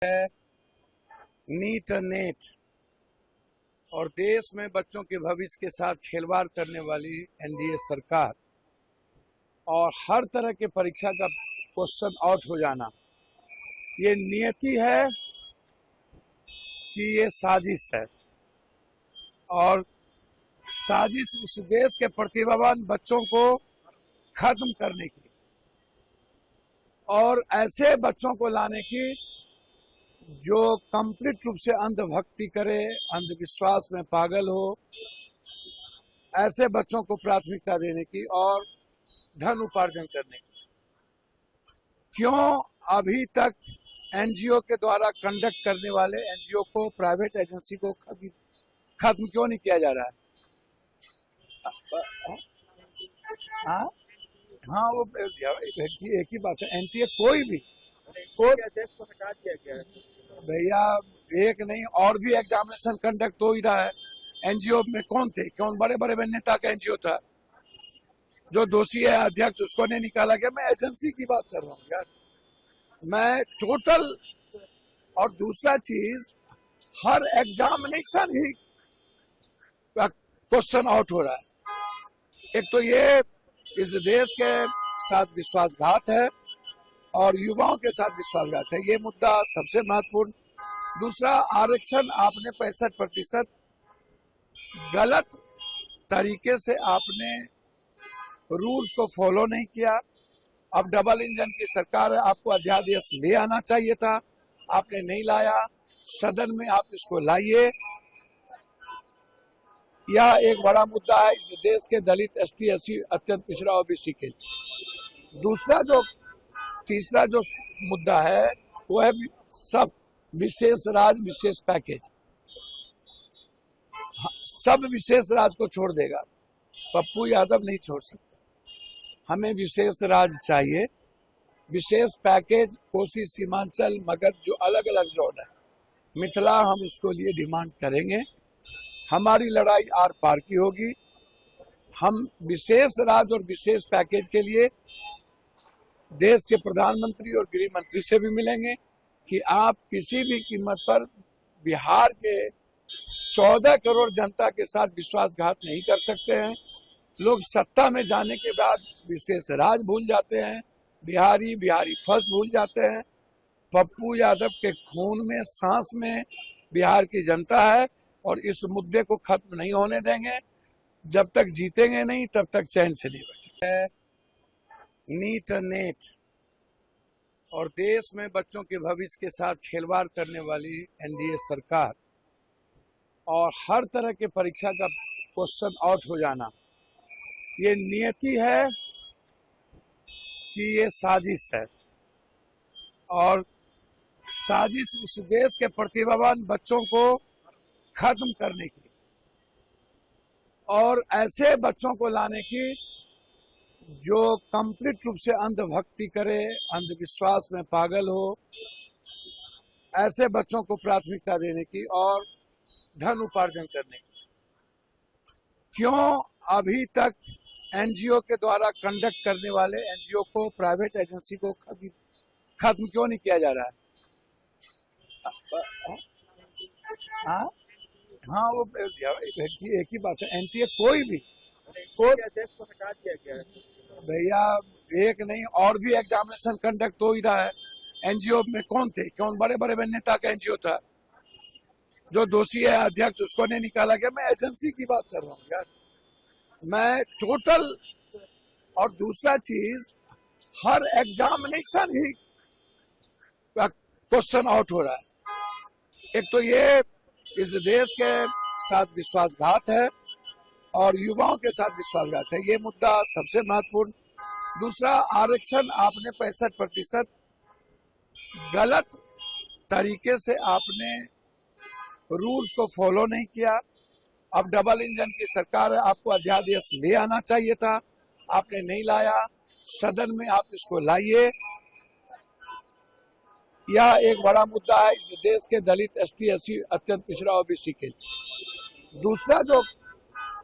है NEET net और देश में बच्चों के भविष्य के साथ खिलवाड़ करने वाली एनडीए सरकार और हर तरह के परीक्षा का क्वेश्चन आउट हो जाना, ये नियति है कि ये साजिश है। और साजिश इस देश के प्रतिभावान बच्चों को खत्म करने की और ऐसे बच्चों को लाने की जो कंप्लीट रूप से अंधभक्ति करे, अंधविश्वास में पागल हो, ऐसे बच्चों को प्राथमिकता देने की और धन उपार्जन करने की। क्यों अभी तक एनजीओ के द्वारा कंडक्ट करने वाले एनजीओ को, प्राइवेट एजेंसी को खत्म क्यों नहीं किया जा रहा है? हाँ, वो एक ही बात है। एनटीए कोई भी अध्यक्ष को हटा दिया गया है भैया, एक नहीं और भी एग्जामिनेशन कंडक्ट हो ही रहा है। एनजीओ में कौन थे? कौन बड़े बड़े नेता का एनजीओ था? जो दोषी है अध्यक्ष, उसको नहीं निकाला गया। मैं एजेंसी की बात कर रहा हूँ यार, मैं टोटल। और दूसरा चीज, हर एग्जामिनेशन ही क्वेश्चन आउट हो रहा है। एक तो ये इस देश के साथ विश्वासघात है और युवाओं के साथ विश्वासघात है, ये मुद्दा सबसे महत्वपूर्ण। दूसरा, आरक्षण आपने 65% गलत तरीके से आपने रूल्स को फॉलो नहीं किया। अब डबल इंजन की सरकार है, आपको अध्यादेश ले आना चाहिए था, आपने नहीं लाया। सदन में आप इसको लाइए। यह एक बड़ा मुद्दा है इस देश के दलित, एसटी, एससी, अत्यंत पिछड़ा ओबीसी के लिए। तीसरा जो मुद्दा है वो है सब विशेष राज्य विशेष पैकेज। सब विशेष राज्य को छोड़ देगा, पप्पू यादव नहीं छोड़ सकता। हमें विशेष राज्य चाहिए, विशेष पैकेज। कोसी, सीमांचल, मगध, जो अलग अलग जोन है, मिथिला, हम उसको लिए डिमांड करेंगे। हमारी लड़ाई आर पार की होगी। हम विशेष राज्य और विशेष पैकेज के लिए देश के प्रधानमंत्री और गृह मंत्री से भी मिलेंगे कि आप किसी भी कीमत पर बिहार के 14 करोड़ जनता के साथ विश्वासघात नहीं कर सकते हैं। लोग सत्ता में जाने के बाद विशेष राज भूल जाते हैं, बिहारी फर्स्ट भूल जाते हैं। पप्पू यादव के खून में, सांस में बिहार की जनता है और इस मुद्दे को खत्म नहीं होने देंगे। जब तक जीतेंगे नहीं, तब तक चैन से नहीं बैठेंगे। नीट नेट और देश में बच्चों के भविष्य के साथ खिलवाड़ करने वाली एनडीए सरकार और हर तरह के परीक्षा का क्वेश्चन आउट हो जाना, ये नियति है कि ये साजिश है। और साजिश इस देश के प्रतिभावान बच्चों को खत्म करने की और ऐसे बच्चों को लाने की जो कंप्लीट रूप से अंधभक्ति करे, अंधविश्वास में पागल हो, ऐसे बच्चों को प्राथमिकता देने की और धन उपार्जन करने की। क्यों अभी तक एनजीओ के द्वारा कंडक्ट करने वाले एनजीओ को, प्राइवेट एजेंसी को खत्म क्यों नहीं किया जा रहा है? हाँ, वो एक ही बात है। एनटीए कोई भी अध्यक्ष को हटा दिया गया है भैया, एक नहीं और भी एग्जामिनेशन कंडक्ट हो ही रहा है। एनजीओ में कौन थे? कौन बड़े बड़े नेता का एनजीओ था? जो दोषी है अध्यक्ष, उसको नहीं निकाला गया। मैं एजेंसी की बात कर रहा हूँ यार, मैं टोटल। और दूसरा चीज, हर एग्जामिनेशन ही क्वेश्चन आउट हो रहा है। एक तो ये इस देश के साथ विश्वासघात है और युवाओं के साथ विश्वासघात है, ये मुद्दा सबसे महत्वपूर्ण। दूसरा, आरक्षण आपने 65% गलत तरीके से आपने रूल्स को फॉलो नहीं किया। अब डबल इंजन की सरकार है, आपको अध्यादेश ले आना चाहिए था, आपने नहीं लाया। सदन में आप इसको लाइए। यह एक बड़ा मुद्दा है इस देश के दलित, एसटी, एससी, अत्यंत पिछड़ा ओबीसी के लिए।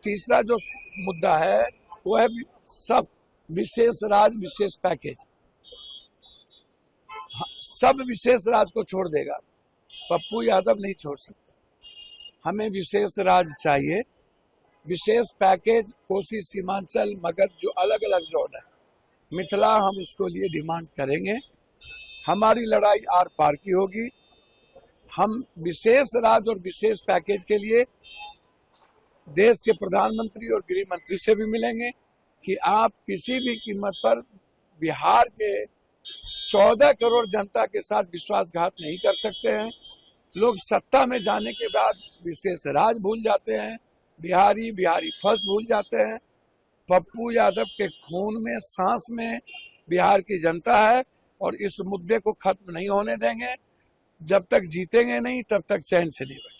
तीसरा जो मुद्दा है वो है सब विशेष राज्य विशेष पैकेज। सब विशेष राज को छोड़ देगा, पप्पू यादव नहीं छोड़ सकता। हमें विशेष राज चाहिए, विशेष पैकेज कोसी सीमांचल मगध जो अलग अलग जोन है, मिथिला हम उसको लिए डिमांड करेंगे। हमारी लड़ाई आर पार की होगी। हम विशेष राज और विशेष पैकेज के लिए देश के प्रधानमंत्री और गृह मंत्री से भी मिलेंगे कि आप किसी भी कीमत पर बिहार के 14 करोड़ जनता के साथ विश्वासघात नहीं कर सकते हैं। लोग सत्ता में जाने के बाद विशेष राज भूल जाते हैं, बिहारी फर्स्ट भूल जाते हैं। पप्पू यादव के खून में, सांस में बिहार की जनता है और इस मुद्दे को खत्म नहीं होने देंगे। जब तक जीतेंगे नहीं तब तक चैन से नहीं बैठेंगे।